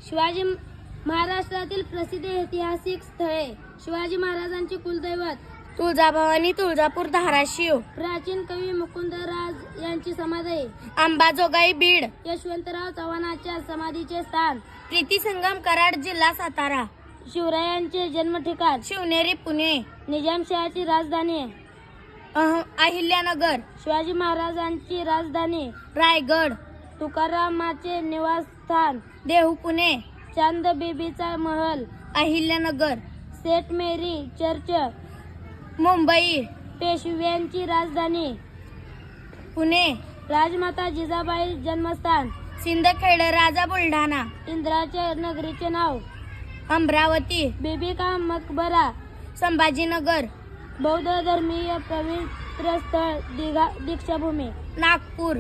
शिवाजी महाराष्ट्रातील प्रसिद्ध ऐतिहासिक स्थळे. शिवाजी महाराजांचे कुलदैवत तुळजाभवानी, तुळजापूर, धाराशिव. प्राचीन कवी मुकुंदराज यांची समाधी. अंबाजोगाई, बीड. यशवंतराव चव्हाणांच्या समाधीचे स्थान. प्रीतिसंगम, कराड, जिल्हा सातारा. शिवरायांचे जन्म ठिकाण. शिवनेरी, पुणे. निजामशाहीची राजधानी. अहिल्यानगर. शिवाजी महाराजांची राजधानी. रायगड. तुकारामाचे निवासस्थान. देहू, पुणे. चांदबिबीचा महल. अहिल्यानगर. सेंट मेरी चर्च. मुंबई. पेशव्यांची राजधानी. पुणे. राजमाता जिजाबाई जन्मस्थान. सिंदखेड, राजा, बुलढाणा. इंद्राच्या नगरीचे नाव. अमरावती. बीबी का मकबरा. संभाजीनगर. बौद्ध धर्मीय पवित्र स्थळ दीक्षाभूमी. नागपूर.